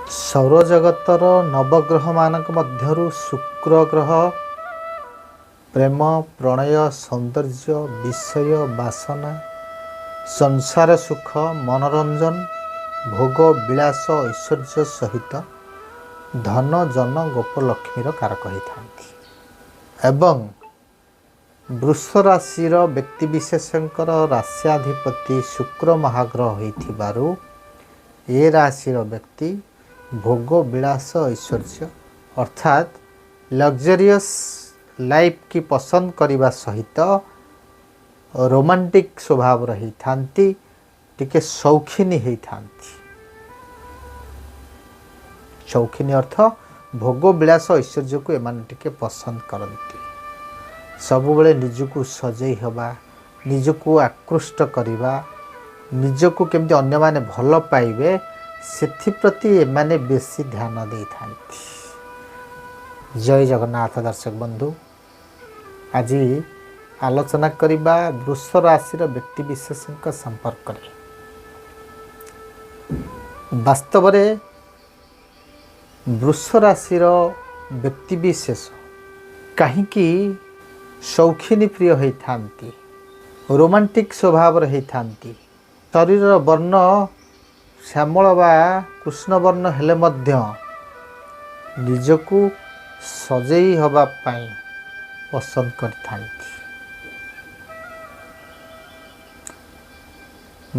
ସୌରଜଗତର ନବଗ୍ରହମାନଙ୍କ ମଧ୍ୟରୁ ଶୁକ୍ର ଗ୍ରହ ପ୍ରେମ, ପ୍ରଣୟ, ସୌନ୍ଦର୍ଯ୍ୟ, ବିଷୟ, ବାସନା, ସଂସାର ସୁଖ, ମନୋରଞ୍ଜନ, ଭୋଗ, ବିଳାସ, ଐଶ୍ୱର୍ଯ୍ୟ ସହିତ ଧନ, ଜନ, ଗୋପଲକ୍ଷ୍ମୀର କାରକ ହୋଇଥାନ୍ତି। ଏବଂ ବୃଷ ରାଶିର ବ୍ୟକ୍ତିବିଶେଷଙ୍କର ରାଶ୍ୟାଧିପତି ଶୁକ୍ର ମହାଗ୍ରହ ହୋଇଥିବାରୁ ଏ ରାଶିର ବ୍ୟକ୍ତି ଭୋଗ, ବିଳାସ, ଐଶ୍ୱର୍ଯ୍ୟ ଅର୍ଥାତ୍ ଲକ୍ଜରିୟସ୍ ଲାଇଫ୍ କି ପସନ୍ଦ କରିବା ସହିତ ରୋମାଣ୍ଟିକ୍ ସ୍ୱଭାବର ହେଇଥାନ୍ତି, ଟିକେ ସୌଖିନୀ ହେଇଥାନ୍ତି। ସୌଖିନୀ ଅର୍ଥ ଭୋଗ, ବିଳାସ, ଐଶ୍ୱର୍ଯ୍ୟକୁ ଏମାନେ ଟିକେ ପସନ୍ଦ କରନ୍ତି। ସବୁବେଳେ ନିଜକୁ ସଜେଇ ହେବା, ନିଜକୁ ଆକୃଷ୍ଟ କରିବା, ନିଜକୁ କେମିତି ଅନ୍ୟମାନେ ଭଲ ପାଇବେ ସେଥିପ୍ରତି ଏମାନେ ବେଶୀ ଧ୍ୟାନ ଦେଇଥାନ୍ତି। ଜୟ ଜଗନ୍ନାଥ ଦର୍ଶକ ବନ୍ଧୁ, ଆଜି ଆଲୋଚନା କରିବା ବୃଷ ରାଶିର ବ୍ୟକ୍ତିବିଶେଷଙ୍କ ସମ୍ପର୍କରେ। ବାସ୍ତବରେ ବୃଷ ରାଶିର ବ୍ୟକ୍ତିବିଶେଷ କାହିଁକି ସୌଖିନୀ ପ୍ରିୟ ହୋଇଥାନ୍ତି, ରୋମାଣ୍ଟିକ୍ ସ୍ୱଭାବର ହୋଇଥାନ୍ତି। ଶରୀରର ବର୍ଣ୍ଣ ଶ୍ୟାମଳ ବା କୃଷ୍ଣବର୍ଣ୍ଣ ହେଲେ ମଧ୍ୟ ନିଜକୁ ସଜେଇ ହେବା ପାଇଁ ପସନ୍ଦ କରିଥାନ୍ତି।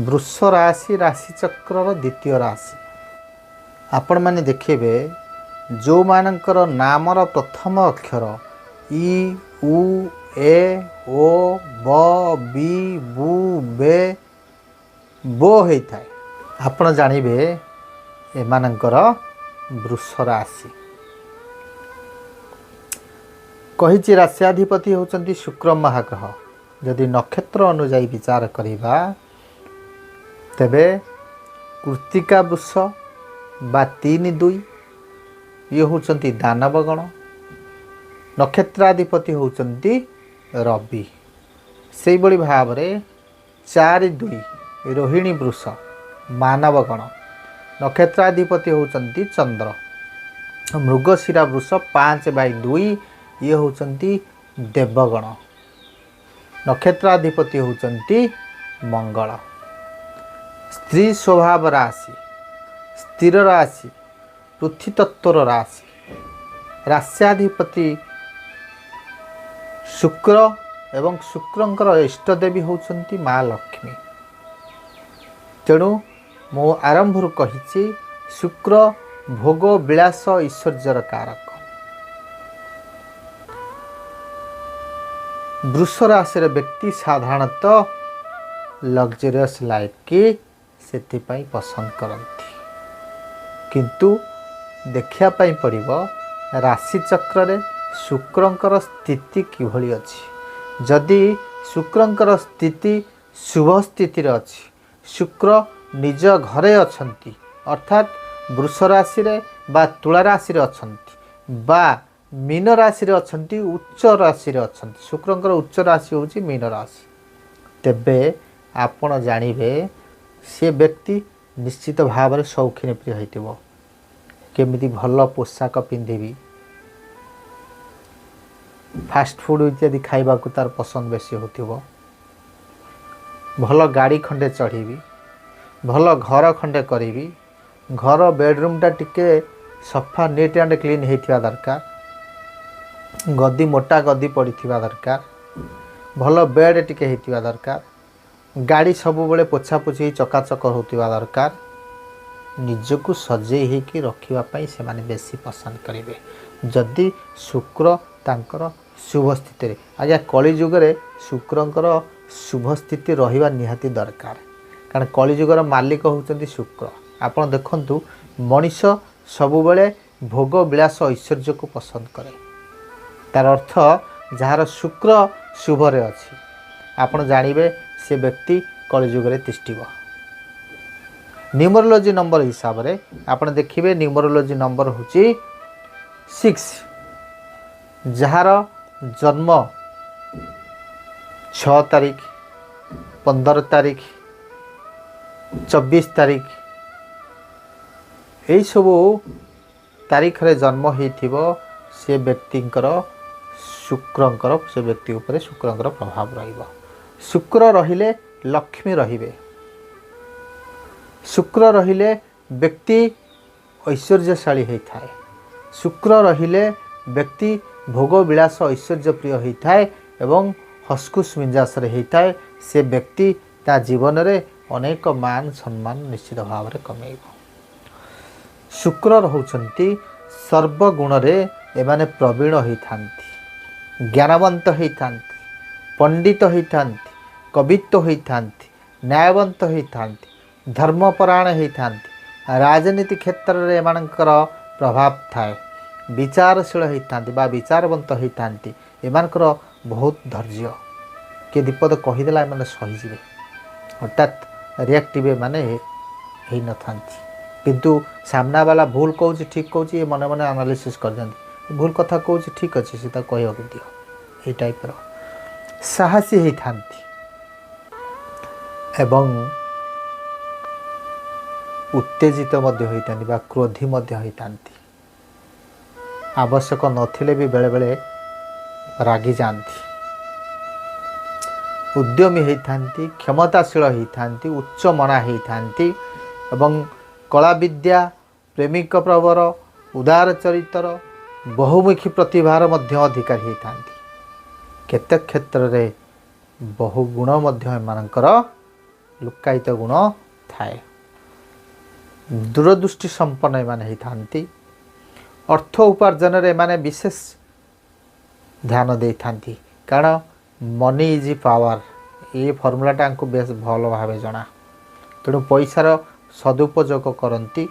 ବୃଷ ରାଶି ରାଶିଚକ୍ରର ଦ୍ୱିତୀୟ ରାଶି। ଆପଣମାନେ ଦେଖିବେ ଯେଉଁମାନଙ୍କର ନାମର ପ୍ରଥମ ଅକ୍ଷର ଇ, ଉ, ଏ, ଓ, ବ, ବି, ବୁ, ବେ, ବୋ ହୋଇଥାଏ, ଆପଣ ଜାଣିବେ ଏମାନଙ୍କର ବୃଷ ରାଶି। କହିଛି ରାଶ୍ୟାଧିପତି ହେଉଛନ୍ତି ଶୁକ୍ର ମହାଗ୍ରହ। ଯଦି ନକ୍ଷତ୍ର ଅନୁଯାୟୀ ବିଚାର କରିବା ତେବେ କୃତ୍ତିକା ବୃଷ ବା 3-2 ଇଏ ହେଉଛନ୍ତି ଦାନବଗଣ। ନକ୍ଷତ୍ରାଧିପତି ହେଉଛନ୍ତି ରବି। ସେହିଭଳି ଭାବରେ 4-2 ରୋହିଣୀ ବୃଷ ମାନବଗଣ। ନକ୍ଷତ୍ରାଧିପତି ହେଉଛନ୍ତି ଚନ୍ଦ୍ର। ମୃଗଶିରା ବୃଷ 5/2 ଇଏ ହେଉଛନ୍ତି ଦେବଗଣ। ନକ୍ଷତ୍ରାଧିପତି ହେଉଛନ୍ତି ମଙ୍ଗଳ। ସ୍ତ୍ରୀ ସ୍ୱଭାବ ରାଶି, ସ୍ଥିର ରାଶି, ପୃଥ୍ୱୀତତ୍ତ୍ୱର ରାଶି। ରାଶ୍ୟାଧିପତି ଶୁକ୍ର ଏବଂ ଶୁକ୍ରଙ୍କର ଇଷ୍ଟଦେବୀ ହେଉଛନ୍ତି ମା ଲକ୍ଷ୍ମୀ। ତେଣୁ ମୁଁ ଆରମ୍ଭରୁ କହିଛି ଶୁକ୍ର ଭୋଗ, ବିଳାସ, ଐଶ୍ୱର୍ଯ୍ୟର କାରକ। ବୃଷ ରାଶିର ବ୍ୟକ୍ତି ସାଧାରଣତଃ ଲକ୍ଜରିୟସ୍ ଲାଇଫ୍ କି ସେଥିପାଇଁ ପସନ୍ଦ କରନ୍ତି, କିନ୍ତୁ ଦେଖିବା ପାଇଁ ପଡ଼ିବ ରାଶିଚକ୍ରରେ ଶୁକ୍ରଙ୍କର ସ୍ଥିତି କିଭଳି ଅଛି। ଯଦି ଶୁକ୍ରଙ୍କର ସ୍ଥିତି ଶୁଭ ସ୍ଥିତିରେ ଅଛି, ଶୁକ୍ର ନିଜ ଘରେ ଅଛନ୍ତି ଅର୍ଥାତ୍ ବୃଷ ରାଶିରେ ବା ତୁଳା ରାଶିରେ ଅଛନ୍ତି ବା ମୀନ ରାଶିରେ ଅଛନ୍ତି, ଉଚ୍ଚ ରାଶିରେ ଅଛନ୍ତି, ଶୁକ୍ରଙ୍କର ଉଚ୍ଚ ରାଶି ହେଉଛି ମୀନ ରାଶି, ତେବେ ଆପଣ ଜାଣିବେ ସେ ବ୍ୟକ୍ତି ନିଶ୍ଚିତ ଭାବରେ ସୌଖିନୀ ପ୍ରିୟ ହୋଇଥିବ। କେମିତି ଭଲ ପୋଷାକ ପିନ୍ଧିବି, ଫାଷ୍ଟଫୁଡ଼୍ ଇତ୍ୟାଦି ଖାଇବାକୁ ତାର ପସନ୍ଦ ବେଶୀ ହେଉଥିବ। ଭଲ ଗାଡ଼ି ଖଣ୍ଡେ ଚଢ଼ିବି, ଭଲ ଘର ଖଣ୍ଡେ କରିବି, ଘର ବେଡ଼ରୁମ୍ଟା ଟିକେ ସଫା ନିଟ୍ ଆଣ୍ଡ କ୍ଲିନ୍ ହେଇଥିବା ଦରକାର, ଗଦି ମୋଟା ଗଦି ପଡ଼ିଥିବା ଦରକାର, ଭଲ ବେଡ଼୍ ଟିକେ ହେଇଥିବା ଦରକାର, ଗାଡ଼ି ସବୁବେଳେ ପୋଛାପୋଛି ଚକାଚକ ହେଉଥିବା ଦରକାର। ନିଜକୁ ସଜେଇ ହେଇକି ରଖିବା ପାଇଁ ସେମାନେ ବେଶୀ ପସନ୍ଦ କରିବେ ଯଦି ଶୁକ୍ର ତାଙ୍କର ଶୁଭ ସ୍ଥିତିରେ। ଆଜ୍ଞା କଳିଯୁଗରେ ଶୁକ୍ରଙ୍କର ଶୁଭ ସ୍ଥିତି ରହିବା ନିହାତି ଦରକାର, କାରଣ କଳିଯୁଗର ମାଲିକ ହେଉଛନ୍ତି ଶୁକ୍ର। ଆପଣ ଦେଖନ୍ତୁ ମଣିଷ ସବୁବେଳେ ଭୋଗ, ବିଳାସ, ଐଶ୍ୱର୍ଯ୍ୟକୁ ପସନ୍ଦ କରେ। ତାର ଅର୍ଥ ଯାହାର ଶୁକ୍ର ଶୁଭରେ ଅଛି ଆପଣ ଜାଣିବେ ସେ ବ୍ୟକ୍ତି କଳିଯୁଗରେ ତିଷ୍ଠିବ। ନ୍ୟୁମରୋଲୋଜି ନମ୍ବର ହିସାବରେ ଆପଣ ଦେଖିବେ ନ୍ୟୁମରୋଲୋଜି ନମ୍ବର ହେଉଛି 6। ଯାହାର ଜନ୍ମ 6 ତାରିଖ, 15 ତାରିଖ, 24 ତାରିଖ ଏଇ ସବୁ ତାରିଖରେ ଜନ୍ମ ହେଇଥିବ ସେ ବ୍ୟକ୍ତିଙ୍କର ଶୁକ୍ରଙ୍କର ସେ ବ୍ୟକ୍ତି ଉପରେ ଶୁକ୍ରଙ୍କର ପ୍ରଭାବ ରହିବ। ଶୁକ୍ର ରହିଲେ ଲକ୍ଷ୍ମୀ ରହିବେ। ଶୁକ୍ର ରହିଲେ ବ୍ୟକ୍ତି ଐଶ୍ୱର୍ଯ୍ୟଶାଳୀ ହୋଇଥାଏ। ଶୁକ୍ର ରହିଲେ ବ୍ୟକ୍ତି ଭୋଗ ବିଳାସ ଐଶ୍ୱର୍ଯ୍ୟ ପ୍ରିୟ ହୋଇଥାଏ ଏବଂ ହସ୍କୁସ୍ ମିଞ୍ଜାସରେ ହୋଇଥାଏ। ସେ ବ୍ୟକ୍ତି ତା ଜୀବନରେ ଅନେକ ମାନ ସମ୍ମାନ ନିଶ୍ଚିତ ଭାବରେ କମେଇବ। ଶୁକ୍ର ରହୁଛନ୍ତି ସର୍ବଗୁଣରେ ଏମାନେ ପ୍ରବୀଣ ହୋଇଥାନ୍ତି, ଜ୍ଞାନବନ୍ତ ହୋଇଥାନ୍ତି, ପଣ୍ଡିତ ହୋଇଥାନ୍ତି, କବିତ୍ୱ ହୋଇଥାନ୍ତି, ନ୍ୟାୟବନ୍ତ ହୋଇଥାନ୍ତି, ଧର୍ମପରାୟଣ ହୋଇଥାନ୍ତି। ରାଜନୀତି କ୍ଷେତ୍ରରେ ଏମାନଙ୍କର ପ୍ରଭାବ ଥାଏ। ବିଚାରଶୀଳ ହୋଇଥାନ୍ତି ବା ବିଚାରବନ୍ତ ହୋଇଥାନ୍ତି। ଏମାନଙ୍କର ବହୁତ ଧୈର୍ଯ୍ୟ। କିଏ ବିପଦ କହିଦେଲା ଏମାନେ ସହିଯିବେ। ହଠାତ୍ ରିଆକ୍ଟିଭ୍ ଏମାନେ ହେଇନଥାନ୍ତି। କିନ୍ତୁ ସାମ୍ନାବାଲା ଭୁଲ କହୁଛି ଠିକ୍ କହୁଛି ଏ ମନେ ମନେ ଆନାଲିସିସ୍ କରିଦିଅନ୍ତି। ଭୁଲ କଥା କହୁଛି ଠିକ୍ ଅଛି ସେ ତାକୁ କହିବାକୁ ଦିଅ। ଏଇ ଟାଇପ୍ର ସାହସୀ ହେଇଥାନ୍ତି ଏବଂ ଉତ୍ତେଜିତ ମଧ୍ୟ ହୋଇଥାନ୍ତି ବା କ୍ରୋଧୀ ମଧ୍ୟ ହୋଇଥାନ୍ତି। ଆବଶ୍ୟକ ନଥିଲେ ବି ବେଳେବେଳେ ରାଗିଯାଆନ୍ତି। ଉଦ୍ୟମୀ ହୋଇଥାନ୍ତି, କ୍ଷମତାଶୀଳ ହୋଇଥାନ୍ତି, ଉଚ୍ଚମନା ହୋଇଥାନ୍ତି ଏବଂ କଳାବିଦ୍ୟା, ପ୍ରେମିକ ପ୍ରବର, ଉଦାର ଚରିତ୍ର, ବହୁମୁଖୀ ପ୍ରତିଭାର ମଧ୍ୟ ଅଧିକାରୀ ହୋଇଥାନ୍ତି। କେତେକ କ୍ଷେତ୍ରରେ ବହୁ ଗୁଣ ମଧ୍ୟ ଏମାନଙ୍କର ଲୁକ୍କାୟିତ ଗୁଣ ଥାଏ। ଦୂରଦୃଷ୍ଟି ସମ୍ପନ୍ନ ଏମାନେ ହୋଇଥାନ୍ତି। ଅର୍ଥ ଉପାର୍ଜନରେ ଏମାନେ ବିଶେଷ ଧ୍ୟାନ ଦେଇଥାନ୍ତି। କାରଣ ମନି ଇଜ୍ ପାୱାର ଏ ଫର୍ମୁଲାଟା ଆମକୁ ବେଶ ଭଲ ଭାବେ ଜଣା। ତେଣୁ ପଇସାର ସଦୁପଯୋଗ କରନ୍ତି,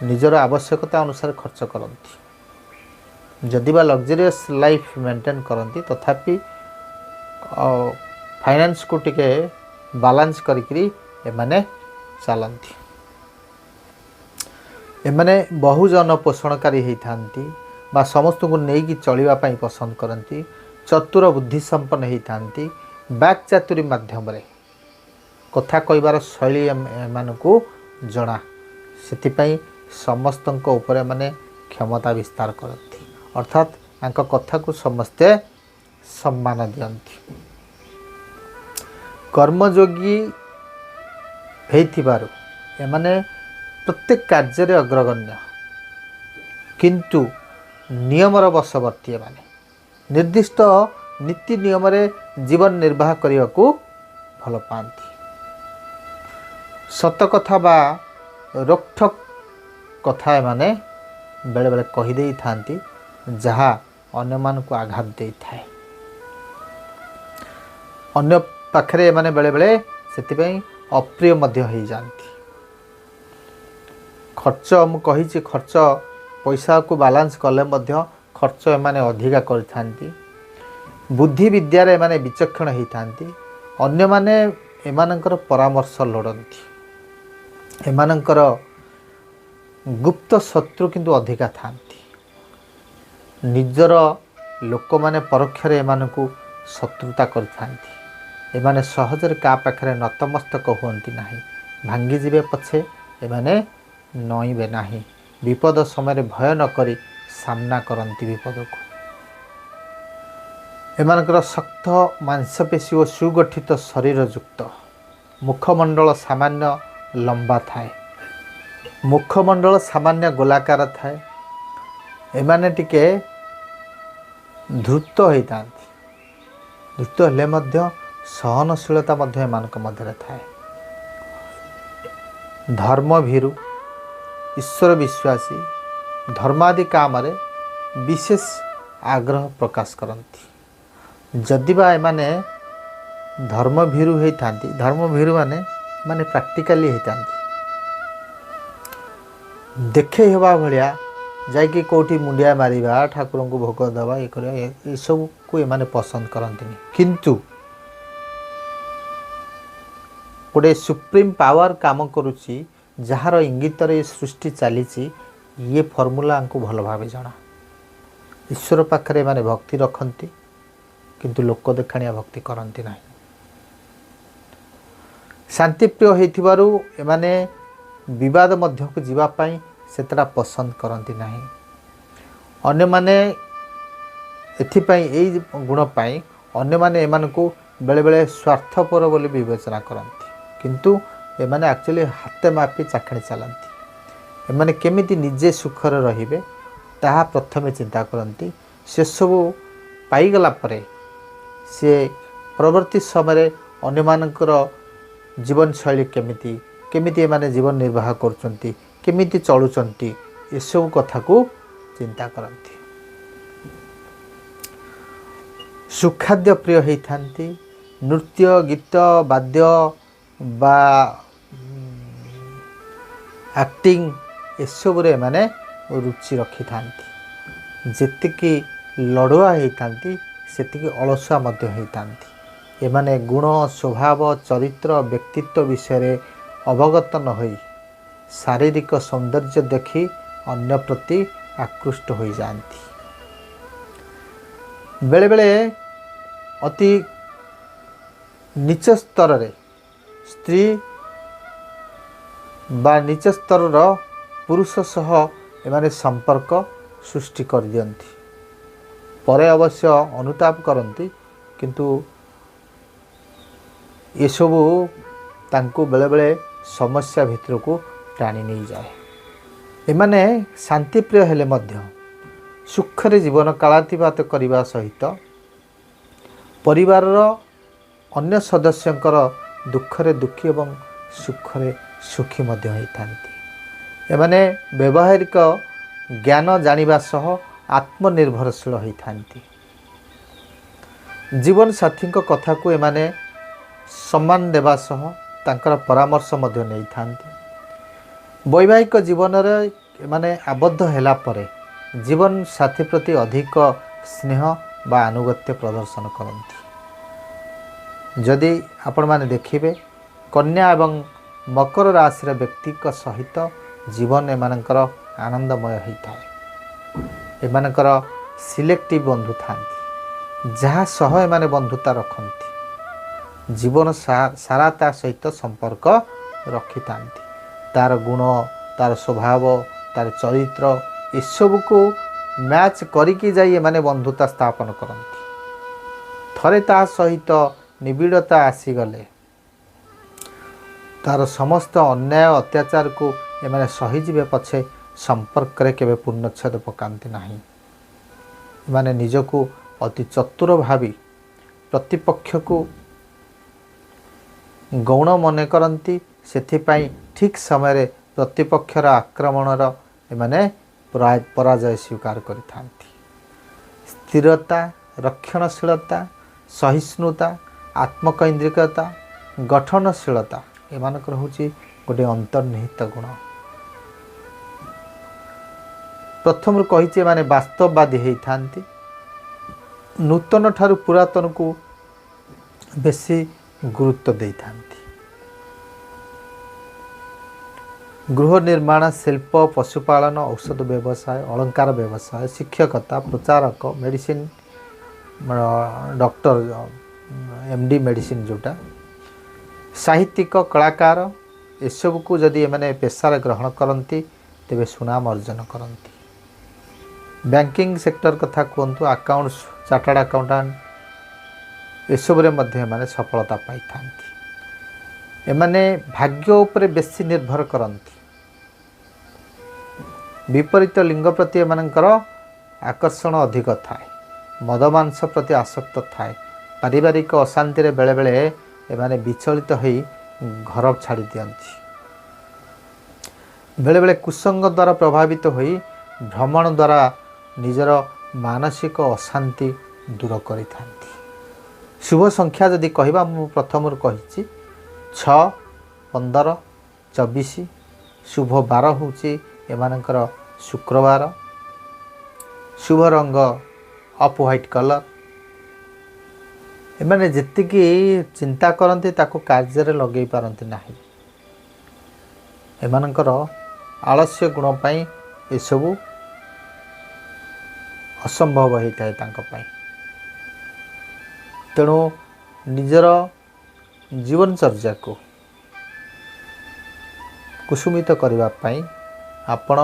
ନିଜର ଆବଶ୍ୟକତା ଅନୁସାରେ ଖର୍ଚ୍ଚ କରନ୍ତି। ଯଦି ବା ଲକ୍ଜରିୟସ୍ ଲାଇଫ୍ ମେଣ୍ଟେନ୍ କରନ୍ତି ତଥାପି ଫାଇନାନ୍ସକୁ ଟିକେ ବାଲାନ୍ସ କରିକିରି ଏମାନେ ଚାଲନ୍ତି। ଏମାନେ ବହୁଜନ ପୋଷଣକାରୀ ହୋଇଥାନ୍ତି ବା ସମସ୍ତଙ୍କୁ ନେଇକି ଚଳିବା ପାଇଁ ପସନ୍ଦ କରନ୍ତି। ଚତୁର ବୁଦ୍ଧି ସମ୍ପନ୍ନ ହୋଇଥାନ୍ତି। ବାକ୍ ଚାତୁରୀ ମାଧ୍ୟମରେ କଥା କହିବାର ଶୈଳୀ ଏମାନଙ୍କୁ ଜଣା। ସେଥିପାଇଁ ସମସ୍ତଙ୍କ ଉପରେ ଏମାନେ କ୍ଷମତା ବିସ୍ତାର କରନ୍ତି। ଅର୍ଥାତ୍ ତାଙ୍କ କଥାକୁ ସମସ୍ତେ ସମ୍ମାନ ଦିଅନ୍ତି। କର୍ମଯୋଗୀ ହେଇଥିବାରୁ ଏମାନେ ପ୍ରତ୍ୟେକ କାର୍ଯ୍ୟରେ ଅଗ୍ରଗଣ୍ୟ, କିନ୍ତୁ ନିୟମର ବଶବର୍ତ୍ତୀ। ଏମାନେ ନିର୍ଦ୍ଦିଷ୍ଟ ନୀତି ନିୟମରେ ଜୀବନ ନିର୍ବାହ କରିବାକୁ ଭଲ ପାଆନ୍ତି। ସତ କଥା ବା ରୋକଠୋକ କଥା ଏମାନେ ବେଳେବେଳେ କହିଦେଇଥାନ୍ତି, ଯାହା ଅନ୍ୟମାନଙ୍କୁ ଆଘାତ ଦେଇଥାଏ। ଅନ୍ୟ ପାଖରେ ଏମାନେ ବେଳେବେଳେ ସେଥିପାଇଁ ଅପ୍ରିୟ ମଧ୍ୟ ହେଇଯାଆନ୍ତି। ଖର୍ଚ୍ଚ ମୁଁ କହିଛି, ଖର୍ଚ୍ଚ ପଇସାକୁ ବାଲାନ୍ସ କଲେ ମଧ୍ୟ ଖର୍ଚ୍ଚ ଏମାନେ ଅଧିକା କରିଥାନ୍ତି। ବୁଦ୍ଧି ବିଦ୍ୟାରେ ଏମାନେ ବିଚକ୍ଷଣ ହୋଇଥାନ୍ତି। ଅନ୍ୟମାନେ ଏମାନଙ୍କର ପରାମର୍ଶ ଲୋଡ଼ନ୍ତି। ଏମାନଙ୍କର ଗୁପ୍ତ ଶତ୍ରୁ କିନ୍ତୁ ଅଧିକା ଥାନ୍ତି। ନିଜର ଲୋକମାନେ ପରୋକ୍ଷରେ ଏମାନଙ୍କୁ ଶତ୍ରୁତା କରିଥାନ୍ତି। ଏମାନେ ସହଜରେ କାହା ପାଖରେ ନତମସ୍ତକ ହୁଅନ୍ତି ନାହିଁ। ଭାଙ୍ଗିଯିବେ ପଛେ ଏମାନେ ନଇଁବେ ନାହିଁ। ବିପଦ ସମୟରେ ଭୟ ନ କରି ସାମ୍ନା କରନ୍ତି ବିପଦକୁ। ଏମାନଙ୍କର ଶକ୍ତ ମାଂସପେଶୀ ଓ ସୁଗଠିତ ଶରୀର ଯୁକ୍ତ। ମୁଖମଣ୍ଡଳ ସାମାନ୍ୟ ଲମ୍ବା ଥାଏ। ମୁଖମଣ୍ଡଳ ସାମାନ୍ୟ ଗୋଲାକାର ଥାଏ। ଏମାନେ ଟିକେ ଧୂର୍ତ୍ତ ହୋଇଥାନ୍ତି। ଧୂର୍ତ୍ତ ହେଲେ ମଧ୍ୟ ସହନଶୀଳତା ମଧ୍ୟ ଏମାନଙ୍କ ମଧ୍ୟରେ ଥାଏ। ଧର୍ମଭୀରୁ, ଈଶ୍ୱର ବିଶ୍ୱାସୀ, ଧର୍ମାଦି କାମରେ ବିଶେଷ ଆଗ୍ରହ ପ୍ରକାଶ କରନ୍ତି। ଯଦିବା ଏମାନେ ଧର୍ମଭୀରୁ ହୋଇଥାନ୍ତି, ଧର୍ମଭୀରୁ ମାନେ ପ୍ରାକ୍ଟିକାଲି ହୋଇଥାନ୍ତି। ଦେଖେଇ ହେବା ଭଳିଆ ଯାଇକି କେଉଁଠି ମୁଣ୍ଡିଆ ମାରିବା, ଠାକୁରଙ୍କୁ ଭୋଗ ଦେବା, ଇଏ କରିବା, ଏସବୁକୁ ଏମାନେ ପସନ୍ଦ କରନ୍ତିନି। କିନ୍ତୁ ଗୋଟେ ସୁପ୍ରିମ୍ ପାୱାର କାମ କରୁଛି, ଯାହାର ଇଙ୍ଗିତରେ ଏ ସୃଷ୍ଟି ଚାଲିଛି, ଇଏ ଫର୍ମୁଲା ଆମକୁ ଭଲ ଭାବେ ଜଣା। ଈଶ୍ୱର ପାଖରେ ଏମାନେ ଭକ୍ତି ରଖନ୍ତି, କିନ୍ତୁ ଲୋକ ଦେଖାଣିଆ ଭକ୍ତି କରନ୍ତି ନାହିଁ। ଶାନ୍ତିପ୍ରିୟ ହୋଇଥିବାରୁ ଏମାନେ विवाद मध्य को जीवापाई सेतटा पसंद करती नहीं। अन्य माने एथिपाई एई गुण पाई अन्य माने एमान को बेले बेले स्वार्थपर बोली विवेचना करती, किंतु एमाने एक्चुअली हाथे मापी चाखणी चलती। एमाने केमिति निजे सुखर रहिबे ताहा प्रथमे चिंता करती। से सब पाईगला परे से परवर्ती समय अन्य मानकर जीवन शैली केमिति केमिति एमाने जीवन निर्वाह करचंती, केमिति चलुचंती, ए सब कथा को चिंता करती। सुखाद्य प्रिय होती, नृत्य गीत वाद्य बा एक्टिंग एसबू माने रुचि रखी था। जेतिकी लड़ुआ होती सेतिकी अलसुआ मध्य होती। एमाने गुण स्वभाव चरित्र व्यक्तित्व विषय अवगत न होई शारीरिक सौंदर्य देखी अन्य प्रति आकृष्ट हो जाती। बेले बेले अति नीच स्तर रे स्त्री बा नीच स्तर पुरुष सह एमाने संपर्क सृष्टि कर दियंती। परे अवश्य अनुताप करती, किंतु ये सबू तांको बेले बेले समस्या भितर को टाणी नहीं जाए। एमाने शांति प्रिय हेले मध्य सुखरे जीवन कालातिपात करने सहित परिवार अन्य सदस्यंकर दुखरे दुखी एवं सुखरे सुखी मध्य होइथांती। एमाने व्यवहारिक ज्ञान जानिबा सह आत्मनिर्भरशील होइथांती। जीवन साथी कथा को एमाने सम्मान देवा सह तांकर परामर्श मध्य नहीं थांती। वैवाहिक जीवन रे माने आबद्ध होला परे जीवन साथी प्रति अधिक स्नेह बा अनुगत्य प्रदर्शन करती। जदि आपण माने देखिबे कन्या एवं मकर राशि व्यक्ति सहित जीवन एमानकर आनंदमय होता है। एमानकर सिलेक्टिव बंधु थांती जहाँ सह एमाने बंधुता रखती। जीवन सारा ता सहित संपर्क रखी थांती। तार गुण तार स्वभाव तार चरित्र ये सब को मैच करिकी जाई एमाने बंधुता स्थापन करती। थरे ता सहित निबिड़ता आसीगले तार समस्त अन्याय अत्याचार को एमाने सहीजिबे पछे संपर्क रे केबे पूर्णच्छेद पकांती नाही। एमाने निजको अति चतुर भावी प्रतिपक्ष को गौण मन करती। सेथिपाई ठीक समय प्रतिपक्षर आक्रमणर एमाने पराजय स्वीकार करिथांती। स्थिरता रक्षणशीलता सहिष्णुता आत्मकैंद्रिकता गठनशीलता एमानकर होची गोटे अंतर्निहित गुण। प्रथम कही माने वास्तववादी होइथांती। नूतन ठारू पुरातन को बेसी गुरुत्व देइथांती। गृह निर्माण शिल्प पशुपालन औषध व्यवसाय अलंकार व्यवसाय शिक्षकता प्रचारक मेडिसिन डॉक्टर एमडी मेडिसिन जोटा साहित्यिक कलाकार एसबू को जदि एमाने पेशार ग्रहण करती तेबे सुनाम अर्जन करती। बैंकिंग सेक्टर कथा कहतु अकाउंट्स चार्टर्ड अकाउंटेंट एसबुरे मध्य एमाने सफलता पाई थांती। एमाने भाग्य उपरे बेसी निर्भर करती। विपरीत लिंग प्रति एमानकर आकर्षण अधिक थाए। मद मांस प्रति आसक्त थाए। पारिवारिक अशांति रे बेले बेले एमाने विचलित होई घर छाड़ी दियंती। बेले बेले कुसंग द्वारा प्रभावित होई भ्रमण द्वारा निजर मानसिक अशांति दूर करि थांती। शुभ संख्या जदि कहबा मु प्रथम कहिछि 6 15 24। शुभ बार होछि एमानकर शुक्रवार। शुभ रंग ऑफ व्हाइट कलर। एमाने जेतिकी चिंता करती ताको कार्य रे लगेई पारंती नाही। एमानकर आलस्य गुण पाई ए सबु असंभव होता है तांको पाई। तेणु निजर जीवनचर्या को कुसुमित करने आपण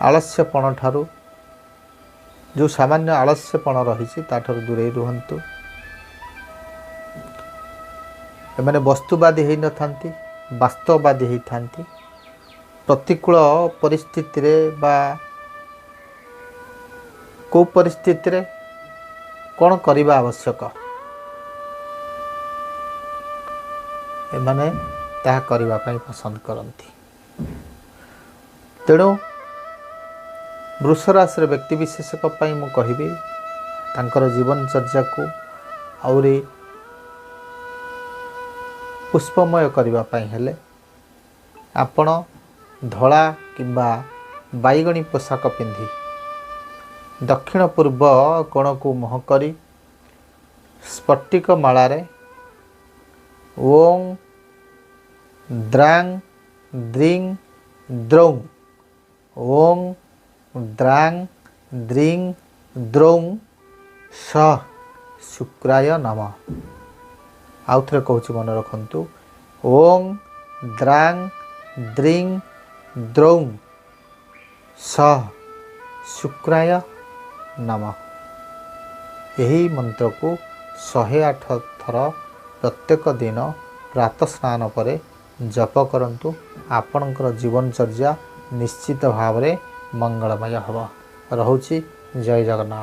आलस्यपण ठारू जो सामान्य आलस्यपण रही दूरे रुहतु। एमाने वस्तुवादी हो नथांती, वास्तववादी होता। प्रतिकूल परिस्थिति रे बा को परिस्थिति रे कौन करने आवश्यक एमाने ताहा करने पसंद करती। तेणु वृष राशि व्यक्ति विशेषक मु कहबी तांकर जीवनचर्या को आउरी पुष्पमय करने हेले आपण धला किंबा बैगणी पोशाक पिंधि दक्षिण पूर्व कोण को मुह करी स्फटिक मालारे ओं द्रांग द्रिंग द्रौं ओं द्रांग द्रिंग द्रौं स शुक्राय नमः। आउ थे कहूँ मन रखु ओं द्रांग द्रिंग द्रौं स शुक्राय नमः। यही मंत्र को 108 थर प्रत्येक दिन प्रातः स्नान पर जप करंतु आपणकर जीवनचर्या निश्चित भाव में मंगलमय हब। रहुछि जय जगन्नाथ।